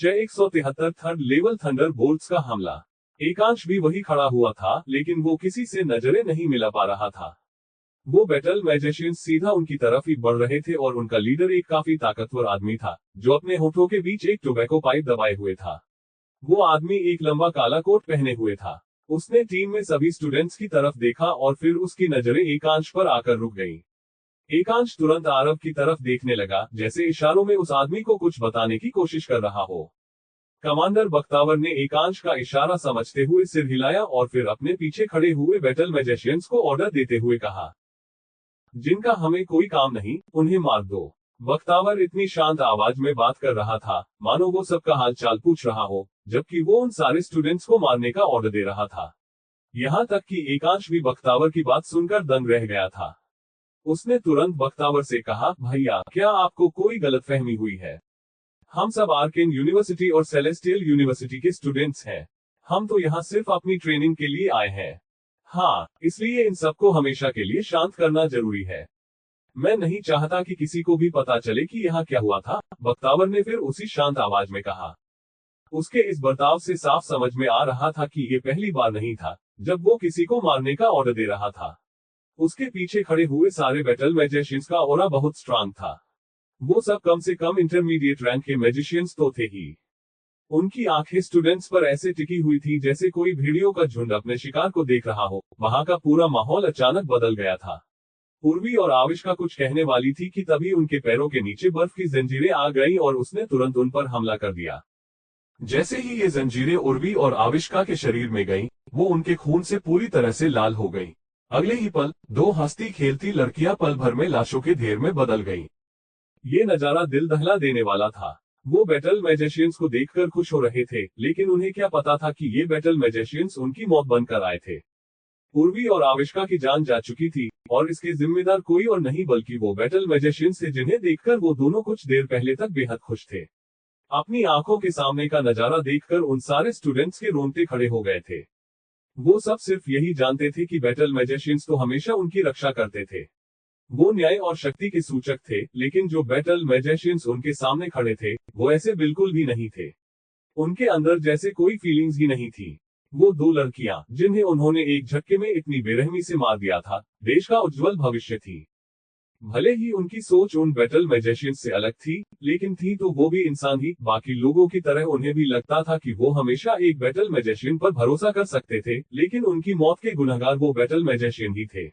173 third level thunder bolts का हमला। एकांश भी वही खड़ा हुआ था, लेकिन वो किसी से नजरें नहीं मिला पा रहा था। वो बैटल मैजिशियंस सीधा उनकी तरफ ही बढ़ रहे थे और उनका लीडर एक काफी ताकतवर आदमी था, जो अपने होठों के बीच एक टोबैको पाइप दबाए हुए था। वो आदमी एक लंबा काला कोट पहने हुए था। उसने टीम में सभी स्टूडेंट्स की तरफ देखा और फिर उसकी नजरें एकांश पर आकर रुक गईं। एकांश तुरंत आरव की तरफ देखने लगा, जैसे इशारों में उस आदमी को कुछ बताने की कोशिश कर रहा हो। कमांडर बख्तावर ने एकांश का इशारा समझते हुए सिर हिलाया और फिर अपने पीछे खड़े हुए बैटल मैजिशियंस को ऑर्डर देते हुए कहा, जिनका हमें कोई काम नहीं, उन्हें मार दो। बख्तावर इतनी शांत आवाज में बात कर रहा था, मानो वो सबका हाल चाल पूछ रहा हो, जबकि वो उन सारे स्टूडेंट्स को मारने का ऑर्डर दे रहा था। यहाँ तक कि एकांश भी बख्तावर की बात सुनकर दंग रह गया था। उसने तुरंत बख्तावर से कहा, भैया, क्या आपको कोई गलतफहमी हुई है? हम सब आर्केन यूनिवर्सिटी और सेलेस्टियल यूनिवर्सिटी के स्टूडेंट्स हैं। हम तो यहाँ सिर्फ अपनी ट्रेनिंग के लिए आए हैं। हाँ, इसलिए इन सबको हमेशा के लिए शांत करना जरूरी है। मैं नहीं चाहता कि किसी को भी पता चले कि यहाँ क्या हुआ था, बख्तावर ने फिर उसी शांत आवाज में कहा। उसके इस बर्ताव से साफ समझ में आ रहा था कि ये पहली बार नहीं था जब वो किसी को मारने का ऑर्डर दे रहा था। उसके पीछे खड़े हुए सारे बैटल मैजिशियंस का ऑरा बहुत स्ट्रांग था। वो सब कम से कम इंटरमीडिएट रैंक के मैजिशियंस तो थे ही। उनकी आंखें स्टूडेंट्स पर ऐसे टिकी हुई थी जैसे कोई भेड़ियों का झुंड अपने शिकार को देख रहा हो। वहां का पूरा माहौल अचानक बदल गया था। उर्वी और आविष्का कुछ कहने वाली थी कि तभी उनके पैरों के नीचे बर्फ की जंजीरें आ गईं और उसने तुरंत उन पर हमला कर दिया। जैसे ही ये जंजीरें उर्वी और आविष्का के शरीर में गईं, वो उनके खून से पूरी तरह से लाल हो गईं। अगले ही पल दो हंसती खेलती लड़कियां पल भर में लाशों के ढेर में बदल गईं। ये नजारा दिल दहला देने वाला था। वो बैटल मैजिशियंस को देखकर खुश हो रहे थे, लेकिन उन्हें क्या पता था कि ये बैटल मैजिशियंस उनकी मौत बनकर आए थे। उर्वी और आविष्का की जान जा चुकी थी और इसके जिम्मेदार कोई और नहीं बल्कि वो बैटल मैजिशियंस थे, जिन्हें देखकर वो दोनों कुछ देर पहले तक बेहद खुश थे। अपनी आंखों के सामने का नजारा देखकर उन सारे स्टूडेंट्स के रोंगटे खड़े हो गए थे। वो सब सिर्फ यही जानते थे कि बैटल मैजिशियंस तो हमेशा उनकी रक्षा करते थे। वो न्याय और शक्ति के सूचक थे, लेकिन जो बैटल मैजिशियंस उनके सामने खड़े थे, वो ऐसे बिल्कुल भी नहीं थे। उनके अंदर जैसे कोई फीलिंग्स ही नहीं थी। वो दो लड़कियां, जिन्हें उन्होंने एक झटके में इतनी बेरहमी से मार दिया था, देश का उज्जवल भविष्य थी। भले ही उनकी सोच उन बैटल मैजिशियंस से अलग थी, लेकिन थी तो वो भी इंसान ही। बाकी लोगों की तरह उन्हें भी लगता था कि वो हमेशा एक बैटल मैजिशियन पर भरोसा कर सकते थे, लेकिन उनकी मौत के गुनहगार वो बैटल मैजिशियन ही थे।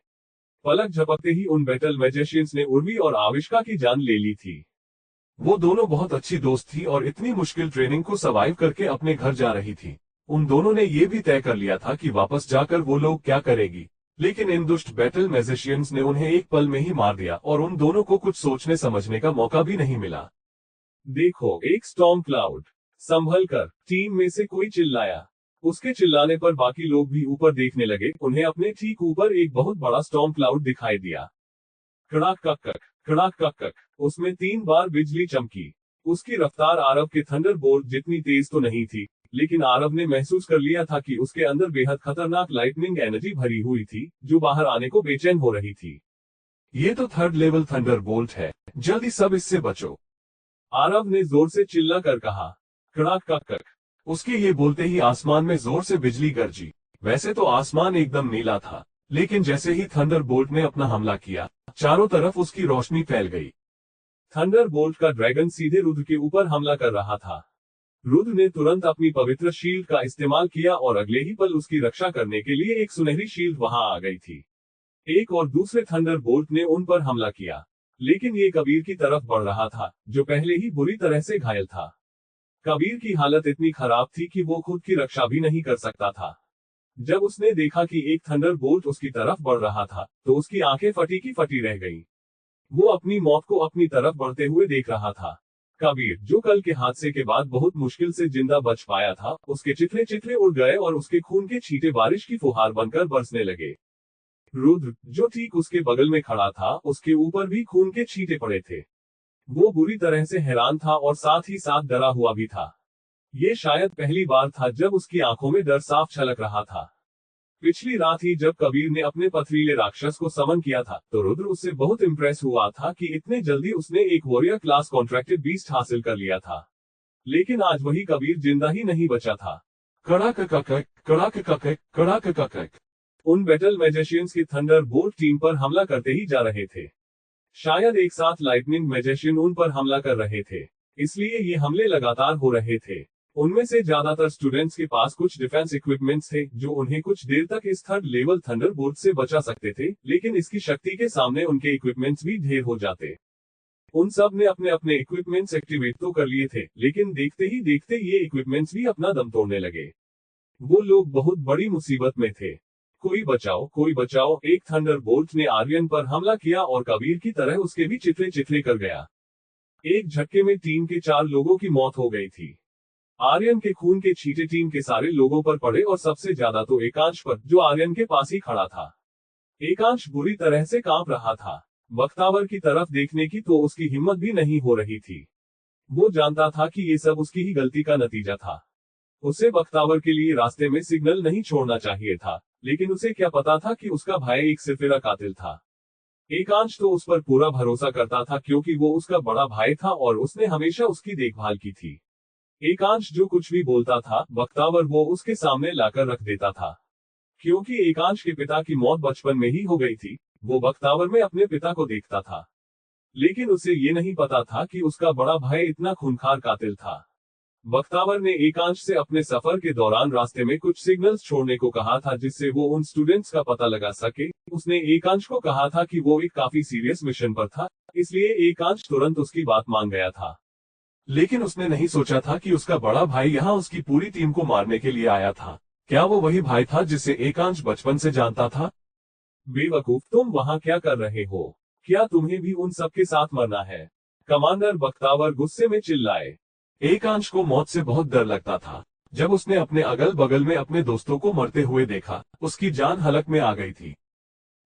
पलक झपकते ही उन बैटल मैजिशियंस ने उर्वी और आविष्का की जान ले ली थी। वो दोनों बहुत अच्छी दोस्त थी और इतनी मुश्किल ट्रेनिंग को सर्वाइव करके अपने घर जा रही थी। उन दोनों ने ये भी तय कर लिया था कि वापस जाकर वो लोग क्या करेगी, लेकिन इन दुष्ट बैटल मैजिशियंस ने उन्हें एक पल में ही मार दिया और उन दोनों को कुछ सोचने समझने का मौका भी नहीं मिला। देखो, एक स्टॉर्म क्लाउड। संभल कर, टीम में से कोई चिल्लाया। उसके चिल्लाने पर बाकी लोग भी ऊपर देखने लगे। उन्हें अपने ठीक ऊपर एक बहुत बड़ा स्टॉर्म क्लाउड दिखाई दिया। कड़ाक कक कक, कड़ाक कक कक। उसमें 3 बार बिजली चमकी। उसकी रफ्तार आरव के थंडर बोल्ट जितनी तेज तो नहीं थी, लेकिन आरव ने महसूस कर लिया था कि उसके अंदर बेहद खतरनाक लाइटनिंग एनर्जी भरी हुई थी, जो बाहर आने को बेचैन हो रही थी। ये तो थर्ड लेवल थंडर बोल्ट है, जल्दी सब इससे बचो, आरव ने जोर से चिल्ला कर कहा। कड़ाक कक कक। उसके ये बोलते ही आसमान में जोर से बिजली गरजी। वैसे तो आसमान एकदम नीला था, लेकिन जैसे ही थंडर बोल्ट ने अपना हमला किया, चारों तरफ उसकी रोशनी फैल गई। थंडर बोल्ट का ड्रैगन सीधे रुद्र के ऊपर हमला कर रहा था। रुद्र ने तुरंत अपनी पवित्र शील्ड का इस्तेमाल किया और अगले ही पल उसकी रक्षा करने के लिए एक सुनहरी शील्ड वहां आ गई थी। एक और दूसरे थंडर बोल्ट ने उन पर हमला किया, लेकिन ये कबीर की तरफ बढ़ रहा था, जो पहले ही बुरी तरह से घायल था। कबीर की हालत इतनी खराब थी कि वो खुद की रक्षा भी नहीं कर सकता था। जब उसने देखा कि एक थंडर बोल्ट उसकी तरफ बढ़ रहा था, तो उसकी आंखें फटी की फटी रह गईं। वो अपनी मौत को अपनी तरफ बढ़ते हुए देख रहा था। कबीर, जो कल के हादसे के बाद बहुत मुश्किल से जिंदा बच पाया था, उसके चिथड़े चिथड़े उड़ गए और उसके खून के छींटे बारिश की फुहार बनकर बरसने लगे। रुद्र, जो ठीक उसके बगल में खड़ा था, उसके ऊपर भी खून के छींटे पड़े थे। वो बुरी तरह से हैरान था और साथ ही साथ डरा हुआ भी था। ये शायद पहली बार था जब उसकी आंखों में डर साफ झलक रहा था। पिछली रात ही जब कबीर ने अपने पथरीले राक्षस को समन किया था, तो रुद्र उससे बहुत इम्प्रेस हुआ था कि इतने जल्दी उसने एक वॉरियर क्लास कॉन्ट्रैक्टेड बीस्ट हासिल कर लिया था। लेकिन आज वही कबीर जिंदा ही नहीं बचा था। कड़ाक कड़क कड़ाक कड़क कड़ाक कड़क। उन बैटल मैजिशियंस की थंडर बोल्ट टीम पर हमला करते ही जा रहे थे। शायद एक साथ लाइटनिंग मैजिशियन उन पर हमला कर रहे थे, इसलिए ये हमले लगातार हो रहे थे। उनमें से ज्यादातर स्टूडेंट्स के पास कुछ डिफेंस इक्विपमेंट्स थे जो उन्हें कुछ देर तक इस थर्ड लेवल थंडरबोल्ट से बचा सकते थे, लेकिन इसकी शक्ति के सामने उनके इक्विपमेंट्स भी ढेर हो जाते। उन सब ने अपने अपने इक्विपमेंट्स एक्टिवेट तो कर लिए थे, लेकिन देखते ही देखते ये इक्विपमेंट्स भी अपना दम तोड़ने लगे। वो लोग बहुत बड़ी मुसीबत में थे। कोई बचाओ कोई बचाओ, एक थंडरबोल्ट ने आर्यन पर हमला किया और कबीर की तरह उसके भी चिथड़े चिथड़े कर गया। एक झटके में टीम के 4 लोगों की मौत हो गई थी। आर्यन के खून के छींटे टीम के सारे लोगों पर पड़े और सबसे ज्यादा तो एकांश पर, जो आर्यन के पास ही खड़ा था। एकांश बुरी तरह से कांप रहा था। बख्तावर की तरफ देखने की तो उसकी हिम्मत भी नहीं हो रही थी। वो जानता था कि ये सब उसकी ही गलती का नतीजा था। उसे बख्तावर के लिए रास्ते में सिग्नल नहीं छोड़ना चाहिए था, लेकिन उसे क्या पता था कि उसका भाई एक सिरफिरा कातिल था। एकांश तो उस पर पूरा भरोसा करता था क्योंकि वो उसका बड़ा भाई था और उसने हमेशा उसकी देखभाल की थी। एकांश जो कुछ भी बोलता था, बख्तावर वो उसके सामने लाकर रख देता था। क्योंकि एकांश के पिता की मौत बचपन में ही हो गई थी, वो बख्तावर में अपने पिता को देखता था। लेकिन उसे ये नहीं पता था कि उसका बड़ा भाई इतना खूंखार कातिल था। बख्तावर ने एकांश से अपने सफर के दौरान रास्ते में कुछ सिग्नल्स छोड़ने को कहा था जिससे वो उन स्टूडेंट्स का पता लगा सके। उसने एकांश को कहा था कि वो एक काफी सीरियस मिशन पर था, इसलिए एकांश तुरंत उसकी बात मान गया था। लेकिन उसने नहीं सोचा था कि उसका बड़ा भाई यहाँ उसकी पूरी टीम को मारने के लिए आया था। क्या वो वही भाई था जिसे एकांश बचपन से जानता था? बेवकूफ, तुम वहाँ क्या कर रहे हो? क्या तुम्हें भी उन सबके साथ मरना है? कमांडर बख्तावर गुस्से में चिल्लाए। एकांश को मौत से बहुत डर लगता था। जब उसने अपने अगल बगल में अपने दोस्तों को मरते हुए देखा, उसकी जान हलक में आ गई थी।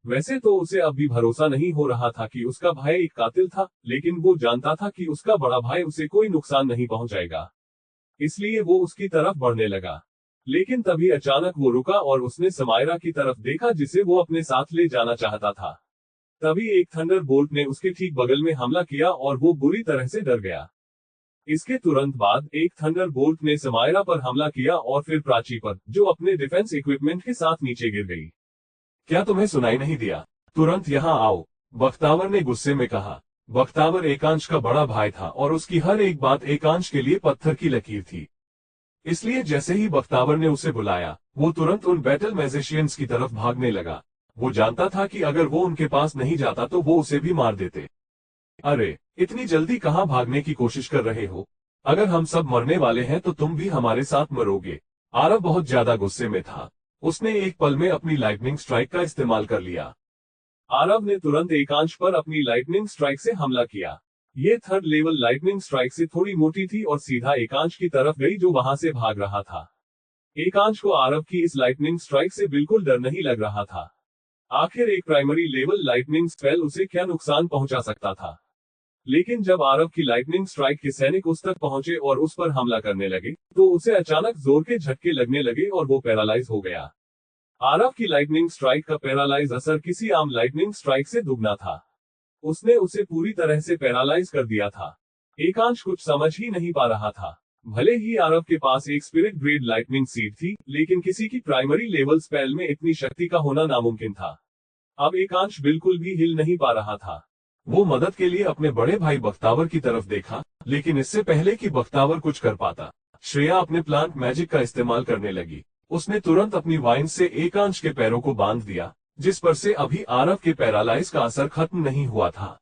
वैसे तो उसे अब भी भरोसा नहीं हो रहा था कि उसका भाई एक कातिल था, लेकिन वो जानता था कि उसका बड़ा भाई उसे कोई नुकसान नहीं पहुंचाएगा। इसलिए वो उसकी तरफ बढ़ने लगा। लेकिन तभी अचानक वो रुका और उसने समायरा की तरफ देखा जिसे वो अपने साथ ले जाना चाहता था। तभी एक थंडरबोल्ट ने उसके ठीक बगल में हमला किया और वो बुरी तरह से डर गया। इसके तुरंत बाद एक थंडरबोल्ट ने समायरा पर हमला किया और फिर प्राची पर, जो अपने डिफेंस इक्विपमेंट के साथ नीचे गिर गई। क्या तुम्हें सुनाई नहीं दिया? तुरंत यहाँ आओ, बख्तावर ने गुस्से में कहा। बख्तावर एकांश का बड़ा भाई था और उसकी हर एक बात एकांश के लिए पत्थर की लकीर थी। इसलिए जैसे ही बख्तावर ने उसे बुलाया, वो तुरंत उन बैटल मैजिशियंस की तरफ भागने लगा। वो जानता था कि अगर वो उनके पास नहीं जाता तो वो उसे भी मार देते। अरे, इतनी जल्दी कहाँ भागने की कोशिश कर रहे हो? अगर हम सब मरने वाले हैं तो तुम भी हमारे साथ मरोगे। आरव बहुत ज्यादा गुस्से में था। उसने एक पल में अपनी लाइटनिंग स्ट्राइक का इस्तेमाल कर लिया। आरव ने तुरंत एकांश पर अपनी लाइटनिंग स्ट्राइक से हमला किया। ये थर्ड लेवल लाइटनिंग स्ट्राइक से थोड़ी मोटी थी और सीधा एकांश की तरफ गई जो वहां से भाग रहा था। एकांश को आरव की इस लाइटनिंग स्ट्राइक से बिल्कुल डर नहीं लग रहा था। आखिर एक प्राइमरी लेवल लाइटनिंग स्पेल उसे क्या नुकसान पहुंचा सकता था। लेकिन जब आरव की लाइटनिंग स्ट्राइक के सैनिक उस तक पहुंचे और उस पर हमला करने लगे, तो उसे अचानक जोर के झटके लगने लगे और वो पैरालाइज हो गया। आरव की लाइटनिंग स्ट्राइक का पैरालाइज असर किसी आम लाइटनिंग स्ट्राइक से दुगना था। उसने उसे पूरी तरह से पैरालाइज कर दिया था। एकांश कुछ समझ ही नहीं पा रहा था। भले ही आरव के पास एक स्पिरिट ग्रेड लाइटनिंग सीड थी, लेकिन किसी की प्राइमरी लेवल स्पेल में इतनी शक्ति का होना नामुमकिन था। अब एकांश बिल्कुल भी हिल नहीं पा रहा था। वो मदद के लिए अपने बड़े भाई बख्तावर की तरफ देखा, लेकिन इससे पहले कि बख्तावर कुछ कर पाता, श्रेया अपने प्लांट मैजिक का इस्तेमाल करने लगी। उसने तुरंत अपनी वाइन से एकांश के पैरों को बांध दिया, जिस पर से अभी आरव के पैरालाइज का असर खत्म नहीं हुआ था।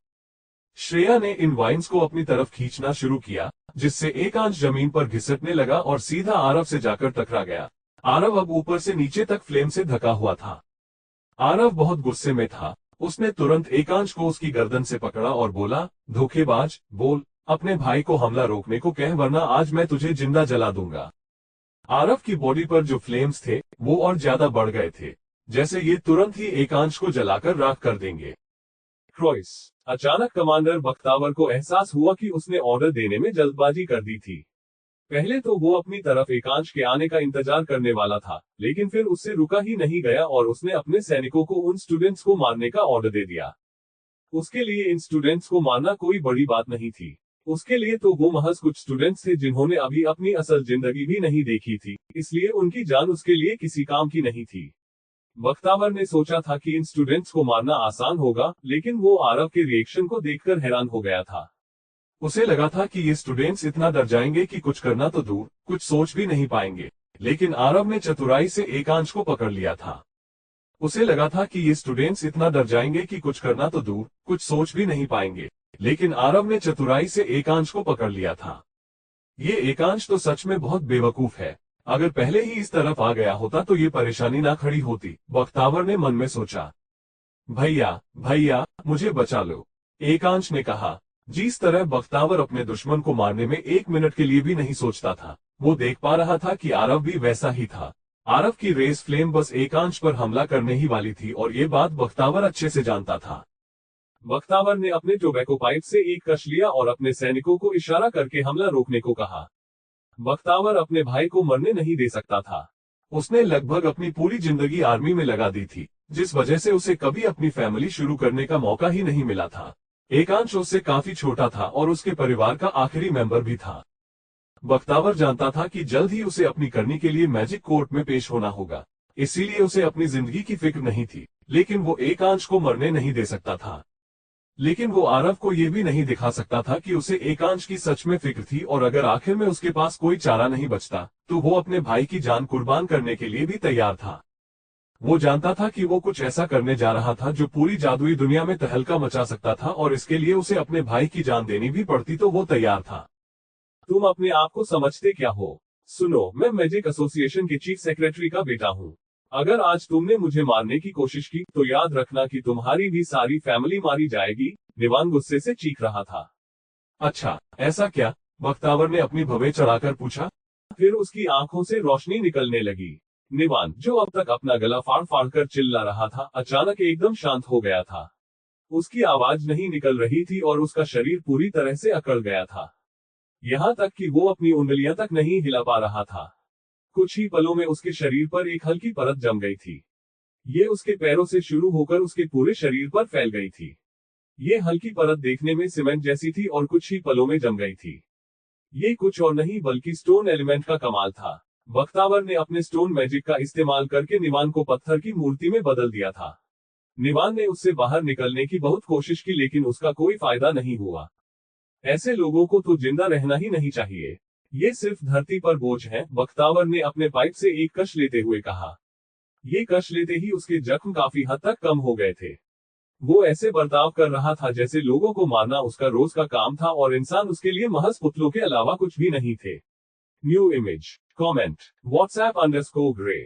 श्रेया ने इन वाइन्स को अपनी तरफ खींचना शुरू किया, जिससे एकांश जमीन पर घिसटने लगा और सीधा आरव से जाकर टकरा गया। आरव अब ऊपर से नीचे तक फ्लेम से ढका हुआ था। आरव बहुत गुस्से में था। उसने तुरंत एकांश को उसकी गर्दन से पकड़ा और बोला, धोखेबाज, बोल, अपने भाई को हमला रोकने को कह, वरना आज मैं तुझे जिंदा जला दूंगा। आरव की बॉडी पर जो फ्लेम्स थे वो और ज्यादा बढ़ गए थे, जैसे ये तुरंत ही एकांश को जलाकर राख कर देंगे। क्रोइस। अचानक कमांडर बख्तावर को एहसास हुआ कि उसने ऑर्डर देने में जल्दबाजी कर दी थी। पहले तो वो अपनी तरफ एकांश के आने का इंतजार करने वाला था, लेकिन फिर उससे रुका ही नहीं गया और उसने अपने सैनिकों को उन स्टूडेंट्स को मारने का ऑर्डर दे दिया। उसके लिए इन स्टूडेंट्स को मारना कोई बड़ी बात नहीं थी। उसके लिए तो वो महज कुछ स्टूडेंट्स थे जिन्होंने अभी अपनी असल जिंदगी भी नहीं देखी थी, इसलिए उनकी जान उसके लिए किसी काम की नहीं थी। बख्तावर ने सोचा था कि इन स्टूडेंट्स को मारना आसान होगा, लेकिन वो आरव के रिएक्शन को देखकर हैरान हो गया था। उसे लगा था कि ये स्टूडेंट्स इतना डर जाएंगे कि कुछ करना तो दूर, कुछ सोच भी नहीं पाएंगे। लेकिन आरव ने चतुराई से एकांश को पकड़ लिया था। उसे लगा था कि ये स्टूडेंट्स इतना डर जाएंगे कि कुछ करना तो दूर, कुछ सोच भी नहीं पाएंगे। लेकिन आरव ने चतुराई से एकांश को पकड़ लिया था। ये एकांश तो सच में बहुत बेवकूफ है। अगर पहले ही इस तरफ आ गया होता तो ये परेशानी ना खड़ी होती, बख्तावर ने मन में सोचा। भैया भैया मुझे बचा लो, एकांश ने कहा। जिस तरह बख्तावर अपने दुश्मन को मारने में 1 मिनट के लिए भी नहीं सोचता था, वो देख पा रहा था कि आरव भी वैसा ही था। आरव की रेस फ्लेम बस एकांश पर हमला करने ही वाली थी और ये बात बख्तावर अच्छे से जानता था। बख्तावर ने अपने टोबैको पाइप से एक कश लिया और अपने सैनिकों को इशारा करके हमला रोकने को कहा। बख्तावर अपने भाई को मरने नहीं दे सकता था। उसने लगभग अपनी पूरी जिंदगी आर्मी में लगा दी थी, जिस वजह से उसे कभी अपनी फैमिली शुरू करने का मौका ही नहीं मिला था। एकांश उससे काफी छोटा था और उसके परिवार का आखिरी मेंबर भी था। बख्तावर जानता था कि जल्द ही उसे अपनी करनी के लिए मैजिक कोर्ट में पेश होना होगा, इसीलिए उसे अपनी जिंदगी की फिक्र नहीं थी। लेकिन वो एकांश को मरने नहीं दे सकता था। लेकिन वो आरव को यह भी नहीं दिखा सकता था कि उसे एकांश की सच में फिक्र थी, और अगर आखिर में उसके पास कोई चारा नहीं बचता तो वो अपने भाई की जान कुर्बान करने के लिए भी तैयार था। वो जानता था कि वो कुछ ऐसा करने जा रहा था जो पूरी जादुई दुनिया में तहलका मचा सकता था, और इसके लिए उसे अपने भाई की जान देनी भी पड़ती तो वो तैयार था। तुम अपने आप को समझते क्या हो? सुनो, मैं मैजिक एसोसिएशन के चीफ सेक्रेटरी का बेटा हूँ। अगर आज तुमने मुझे मारने की कोशिश की तो याद रखना कि तुम्हारी भी सारी फैमिली मारी जाएगी। निवान गुस्से से चीख रहा था। अच्छा, ऐसा क्या? बख्तावर ने अपनी भवें चढ़ाकर पूछा। फिर उसकी आंखों से रोशनी निकलने लगी। निवान, जो अब तक अपना गला फाड़ फाड़ कर चिल्ला रहा था, अचानक एकदम शांत हो गया था। उसकी आवाज नहीं निकल रही थी और उसका शरीर पूरी तरह से अकड़ गया था। यहाँ तक कि वो अपनी उंगलियां तक नहीं हिला पा रहा था। कुछ ही पलों में उसके शरीर पर एक हल्की परत जम गई थी। ये उसके पैरों से शुरू होकर उसके पूरे शरीर पर फैल गई थी। ये हल्की परत देखने में सीमेंट जैसी थी और कुछ ही पलों में जम गई थी। ये कुछ और नहीं बल्कि स्टोन एलिमेंट का कमाल था। बख्तावर ने अपने स्टोन मैजिक का इस्तेमाल करके निवान को पत्थर की मूर्ति में बदल दिया था। निवान ने उससे बाहर निकलने की बहुत कोशिश की, लेकिन उसका कोई फायदा नहीं हुआ। ऐसे लोगों को तो जिंदा रहना ही नहीं चाहिए। ये सिर्फ धरती पर बोझ हैं, बख्तावर ने अपने पाइप से एक कश लेते हुए कहा। ये कश लेते ही उसके जख्म काफी हद तक कम हो गए थे। वो ऐसे बर्ताव कर रहा था जैसे लोगों को मारना उसका रोज का काम था और इंसान उसके लिए महज पुतलों के अलावा कुछ भी नहीं थे। New image, comment, WhatsApp_Gray